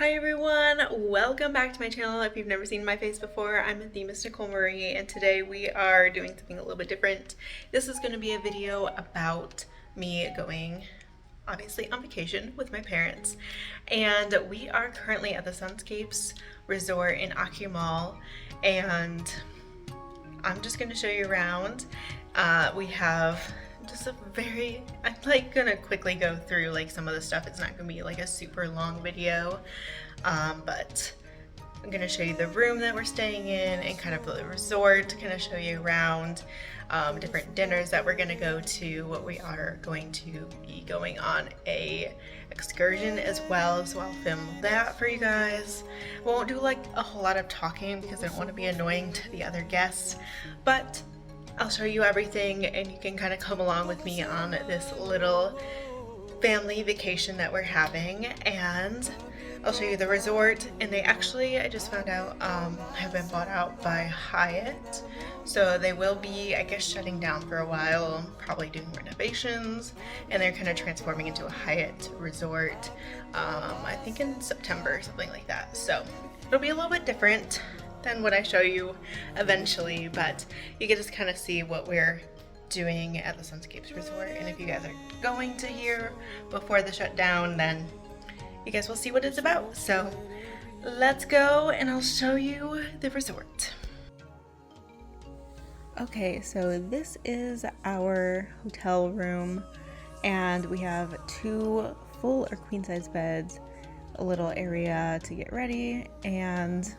Hi everyone, welcome back to my channel. If you've never seen my face before, I'm themissnicolemarie, and today we are doing something a little bit different. This is going to be a video about me going, obviously, on vacation with my parents, and we are currently at the Sunscapes Resort in Akumal, and I'm just going to show you around. We have just I'm like gonna quickly go through like some of the stuff. It's not gonna be like a super long video, but I'm gonna show you the room that we're staying in and kind of the resort, kind of show you around different dinners that we're gonna go to. We are going to be going on a excursion as well, so I'll film that for you guys. I won't do like a whole lot of talking because I don't want to be annoying to the other guests, but I'll show you everything and you can kind of come along with me on this little family vacation that we're having. And I'll show you the resort, and they actually, I just found out, have been bought out by Hyatt, so they will be, I guess, shutting down for a while, probably doing renovations, and they're kind of transforming into a Hyatt resort, I think in September or something like that. So it'll be a little bit different than what I show you eventually, but you can just kind of see what we're doing at the Sunscapes Resort. And if you guys are going to here before the shutdown, then you guys will see what it's about. So let's go and I'll show you the resort. Okay, so this is our hotel room, and we have two full or queen size beds, a little area to get ready, and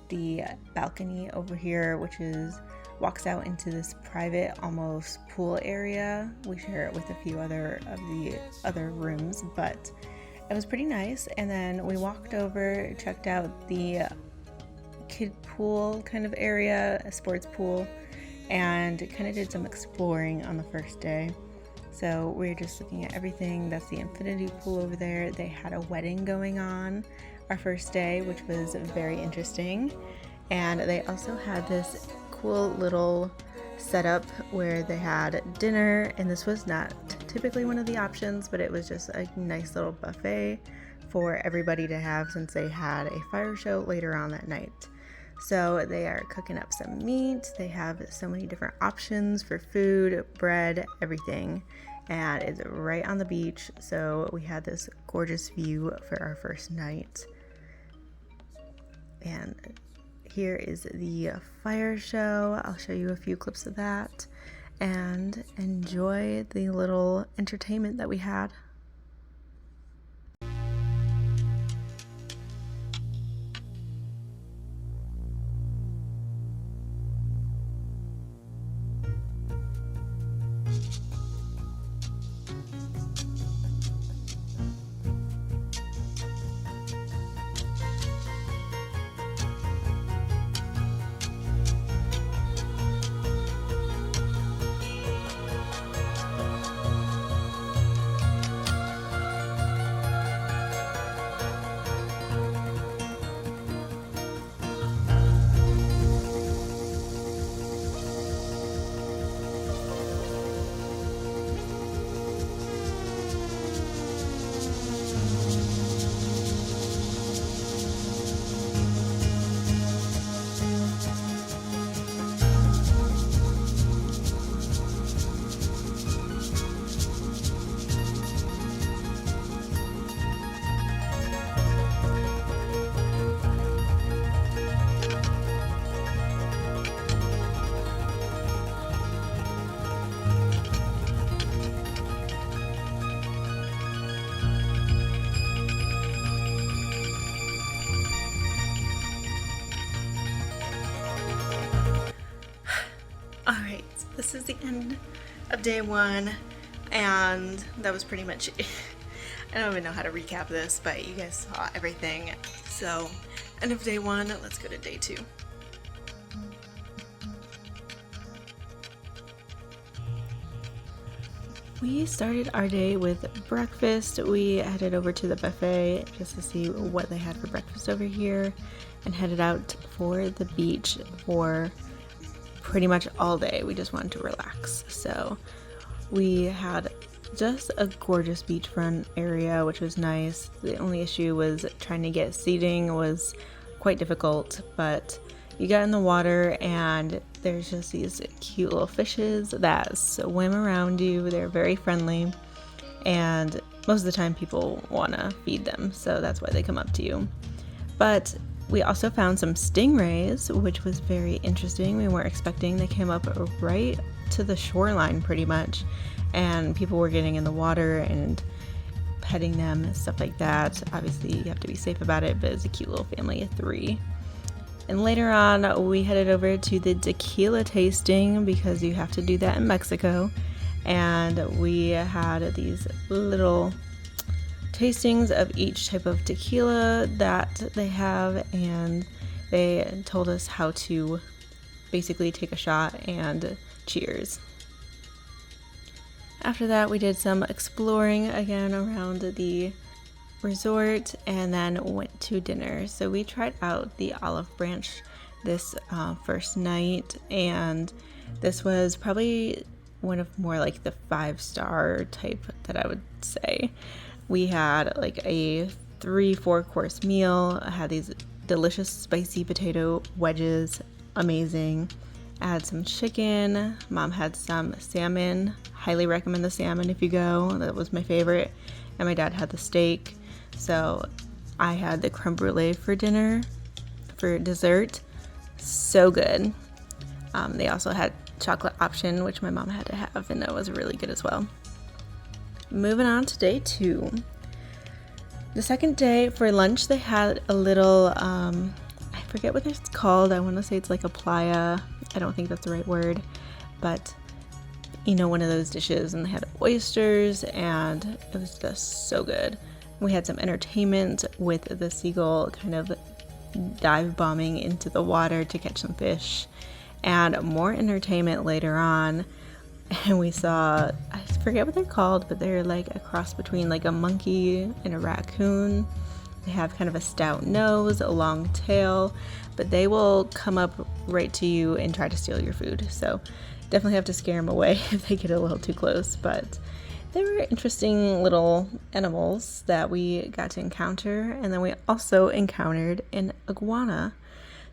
the balcony over here, which walks out into this private almost pool area. We share it with a few other of the other rooms, but it was pretty nice. And then we walked over, checked out the kid pool kind of area, a sports pool, and kind of did some exploring on the first day. So we're just looking at everything. That's the infinity pool over there. They had a wedding going on our first day, which was very interesting. And they also had this cool little setup where they had dinner, and this was not typically one of the options, but it was just a nice little buffet for everybody to have since they had a fire show later on that night. So they are cooking up some meat. They have so many different options for food, bread, everything, and it's right on the beach. So we had this gorgeous view for our first night. And here is the fire show. I'll show you a few clips of that and enjoy the little entertainment that we had. Alright, this is the end of day one, and that was pretty much it. I don't even know how to recap this, but you guys saw everything. So, end of day one, let's go to day two. We started our day with breakfast. We headed over to the buffet just to see what they had for breakfast over here, and headed out for the beach for pretty much all day. We just wanted to relax. So we had just a gorgeous beachfront area, which was nice. The only issue was trying to get seating was quite difficult, but you got in the water and there's just these cute little fishes that swim around you. They're very friendly, and most of the time people want to feed them, so that's why they come up to you. But we also found some stingrays, which was very interesting. We weren't expecting. They came up right to the shoreline pretty much, and people were getting in the water and petting them and stuff like that. Obviously you have to be safe about it, but it's a cute little family of 3. And later on we headed over to the tequila tasting, because you have to do that in Mexico, and we had these little tastings of each type of tequila that they have, and they told us how to basically take a shot and cheers. After that, we did some exploring again around the resort and then went to dinner. So we tried out the Olive Branch this first night, and this was probably one of more like the 5-star type that I would say. We had like a 3-4 course meal. I had these delicious spicy potato wedges, amazing. I had some chicken. Mom had some salmon. Highly recommend the salmon if you go. That was my favorite. And my dad had the steak. So I had the creme brulee for dinner, for dessert. So good. They also had chocolate option, which my mom had to have, and that was really good as well. Moving on to day 2. The second day, for lunch, they had a little, I forget what it's called. I want to say it's like a playa. I don't think that's the right word, but one of those dishes, and they had oysters, and it was just so good. We had some entertainment with the seagull kind of dive bombing into the water to catch some fish, and more entertainment later on. And we saw, I forget what they're called, but they're like a cross between like a monkey and a raccoon. They have kind of a stout nose, a long tail, but they will come up right to you and try to steal your food. So definitely have to scare them away if they get a little too close. But they were interesting little animals that we got to encounter. And then we also encountered an iguana.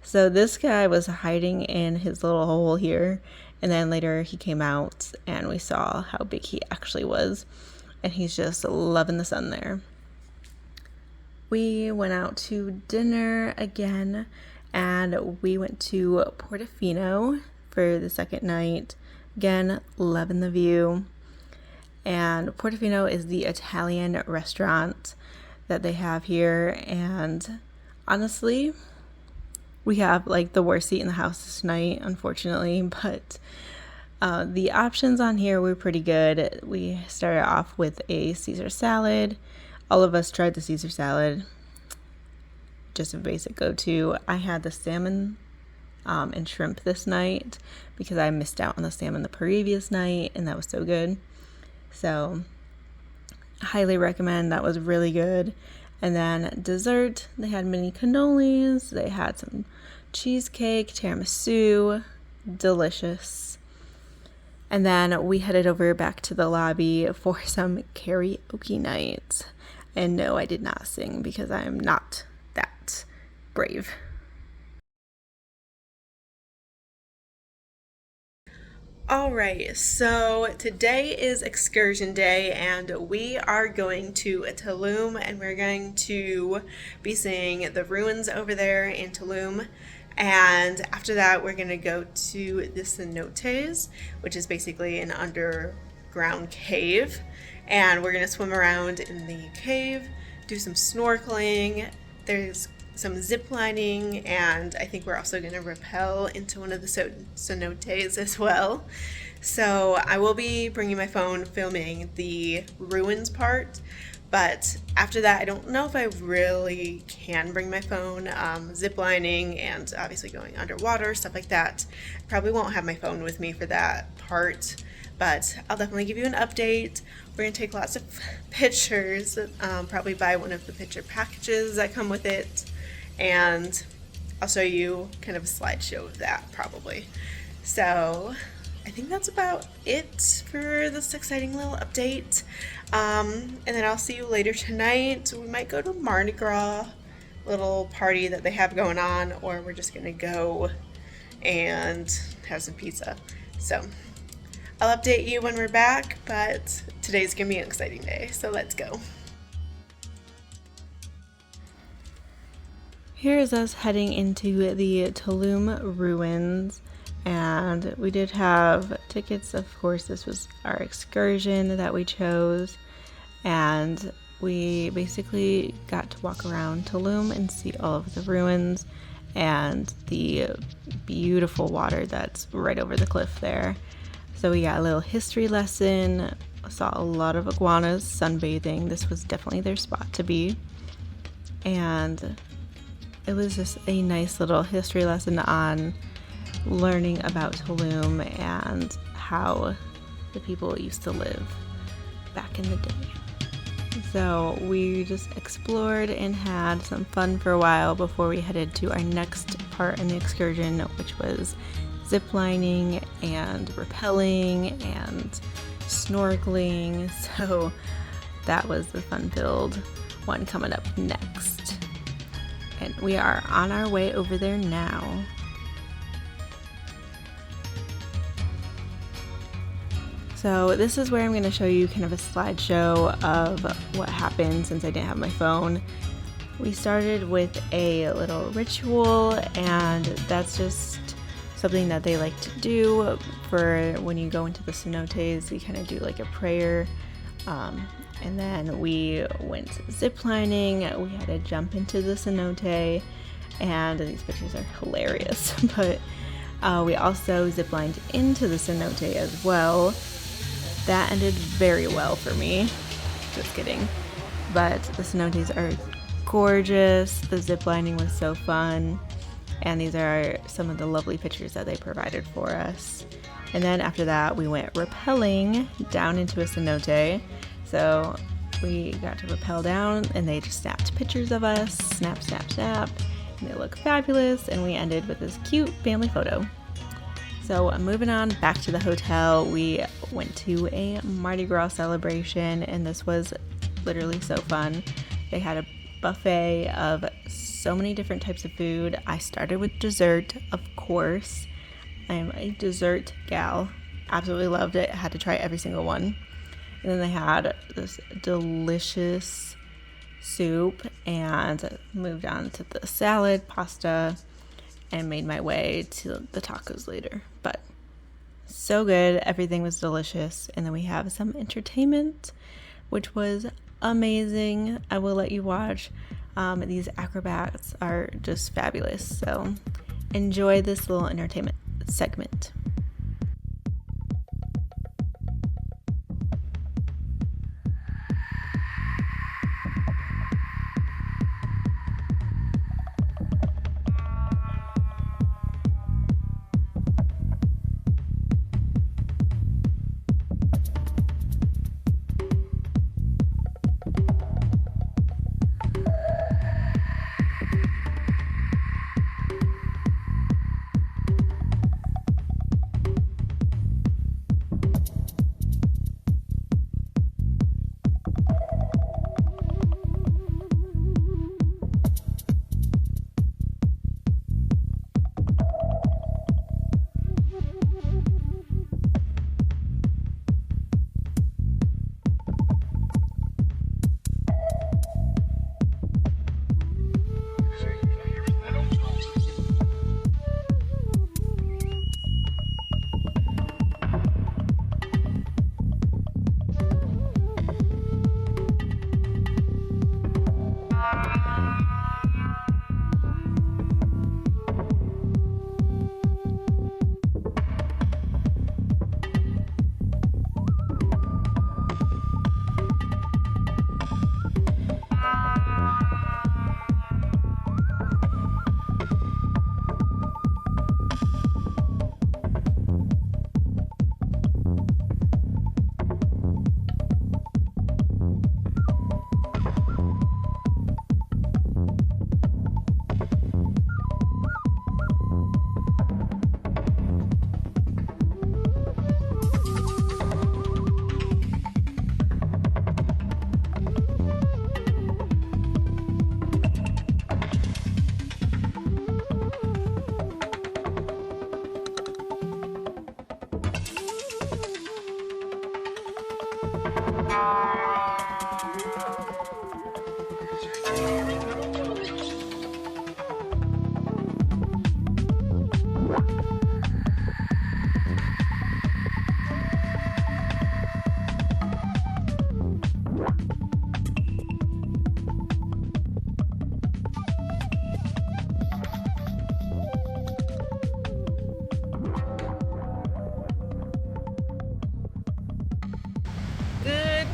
So this guy was hiding in his little hole here, and then later he came out and we saw how big he actually was, and he's just loving the sun there. We went out to dinner again, and we went to Portofino for the second night. Again, loving the view. And Portofino is the Italian restaurant that they have here, and honestly, we have like the worst seat in the house this night, unfortunately, but the options on here were pretty good. We started off with a Caesar salad. All of us tried the Caesar salad, just a basic go-to. I had the salmon and shrimp this night because I missed out on the salmon the previous night, and that was so good. So highly recommend. That was really good. And then dessert, they had mini cannolis, they had some cheesecake, tiramisu, delicious. And then we headed over back to the lobby for some karaoke night. And no, I did not sing because I am not that brave. Alright, so today is excursion day, and we are going to Tulum, and we're going to be seeing the ruins over there in Tulum. And after that, we're going to go to the cenotes, which is basically an underground cave. And we're going to swim around in the cave, do some snorkeling. There's some zip lining, and I think we're also going to rappel into one of the cenotes as well. So I will be bringing my phone filming the ruins part, but after that I don't know if I really can bring my phone. Zip lining and obviously going underwater, stuff like that. I probably won't have my phone with me for that part, but I'll definitely give you an update. We're going to take lots of pictures, probably buy one of the picture packages that come with it, and I'll show you kind of a slideshow of that probably. So I think that's about it for this exciting little update. And then I'll see you later tonight. We might go to Mardi Gras little party that they have going on, or we're just gonna go and have some pizza. So I'll update you when we're back, but today's gonna be an exciting day, so let's go. Here's us heading into the Tulum ruins, and we did have tickets. Of course, this was our excursion that we chose, and we basically got to walk around Tulum and see all of the ruins and the beautiful water that's right over the cliff there. So we got a little history lesson, saw a lot of iguanas sunbathing. This was definitely their spot to be, and it was just a nice little history lesson on learning about Tulum and how the people used to live back in the day. So we just explored and had some fun for a while before we headed to our next part in the excursion, which was zip lining and rappelling and snorkeling. So that was the fun-filled one coming up next. And we are on our way over there now. So this is where I'm going to show you kind of a slideshow of what happened since I didn't have my phone. We started with a little ritual, and that's just something that they like to do for when you go into the cenotes. You kind of do like a prayer. And then we went ziplining. We had to jump into the cenote, and these pictures are hilarious. But we also ziplined into the cenote as well. That ended very well for me. Just kidding. But the cenotes are gorgeous. The ziplining was so fun. And these are some of the lovely pictures that they provided for us. And then after that, we went rappelling down into a cenote. So we got to rappel down, and they just snapped pictures of us. Snap, snap, snap. And they look fabulous. And we ended with this cute family photo. So moving on back to the hotel, we went to a Mardi Gras celebration, and this was literally so fun. They had a buffet of so many different types of food. I started with dessert, of course. I'm a dessert gal. Absolutely loved it. I had to try every single one. And then they had this delicious soup, and moved on to the salad, pasta, and made my way to the tacos later. But so good. Everything was delicious. And then we have some entertainment, which was amazing. I will let you watch. These acrobats are just fabulous. So enjoy this little entertainment segment.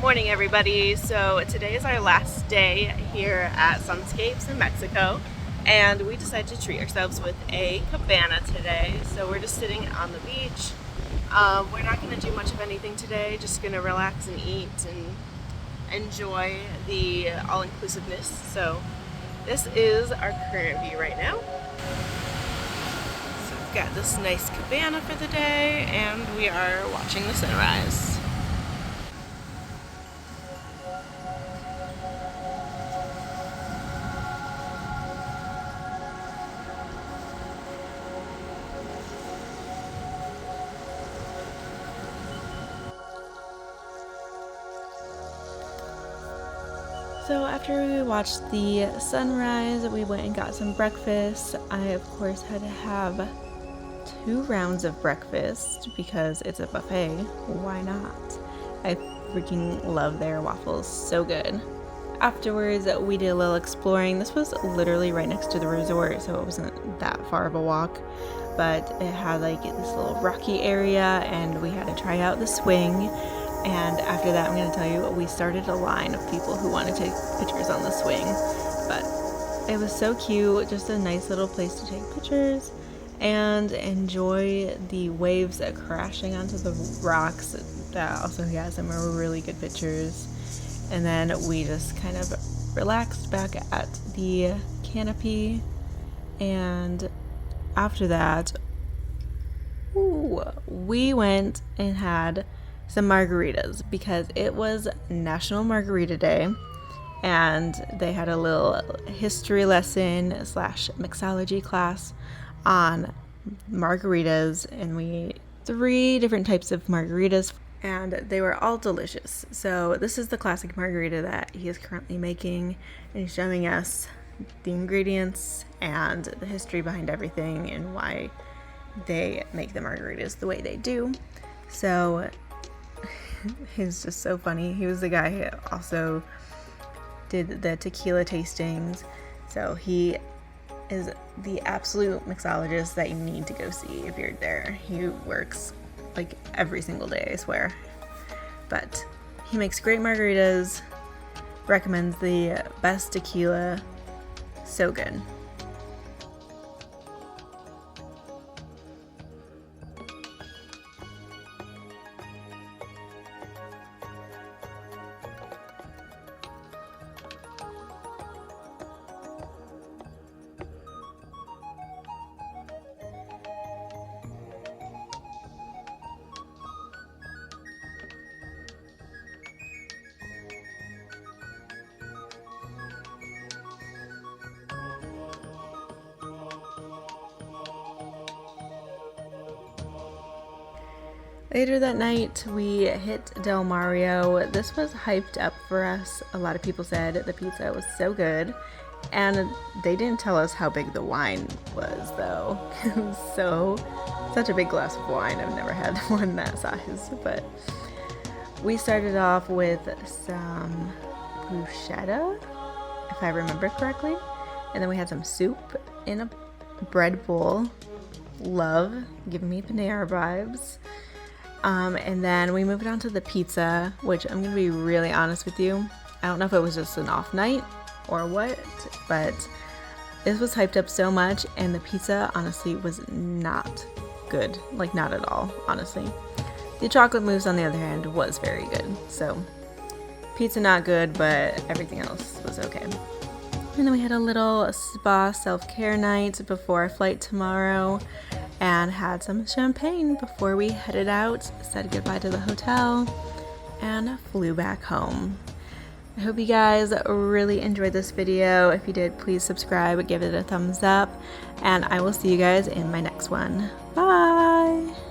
Morning everybody. So today is our last day here at Sunscapes in Mexico, and we decided to treat ourselves with a cabana today. So we're just sitting on the beach. We're not going to do much of anything today, just going to relax and eat and enjoy the all-inclusiveness. So this is our current view right now. So we've got this nice cabana for the day, and we are watching the sunrise. So after we watched the sunrise, we went and got some breakfast. I, of course, had to have 2 rounds of breakfast because it's a buffet. Why not? I freaking love their waffles. So good. Afterwards, we did a little exploring. This was literally right next to the resort, so it wasn't that far of a walk. But it had like this little rocky area, and we had to try out the swing. And after that, I'm going to tell you, we started a line of people who want to take pictures on the swing. But it was so cute, just a nice little place to take pictures and enjoy the waves crashing onto the rocks. That also got some really good pictures. And then we just kind of relaxed back at the canopy. And after that, we went and had some margaritas because it was National Margarita Day, and they had a little history lesson / mixology class on margaritas, and we ate 3 different types of margaritas, and they were all delicious. So this is the classic margarita that he is currently making, and he's showing us the ingredients and the history behind everything and why they make the margaritas the way they do. So he's just so funny. He was the guy who also did the tequila tastings. So he is the absolute mixologist that you need to go see if you're there. He works like every single day, I swear. But he makes great margaritas, recommends the best tequila. So good. Later that night, we hit Del Mario. This was hyped up for us. A lot of people said the pizza was so good, and they didn't tell us how big the wine was, though. It was such a big glass of wine. I've never had one that size, but we started off with some bruschetta, if I remember correctly, and then we had some soup in a bread bowl. Love, giving me Panera vibes. And then we moved on to the pizza, which I'm going to be really honest with you. I don't know if it was just an off night or what, but this was hyped up so much, and the pizza honestly was not good. Like, not at all, honestly. The chocolate mousse, on the other hand, was very good. So, pizza not good, but everything else was okay. And then we had a little spa self-care night before our flight tomorrow, and had some champagne before we headed out, said goodbye to the hotel, and flew back home. I hope you guys really enjoyed this video. If you did, please subscribe, give it a thumbs up, and I will see you guys in my next one. Bye!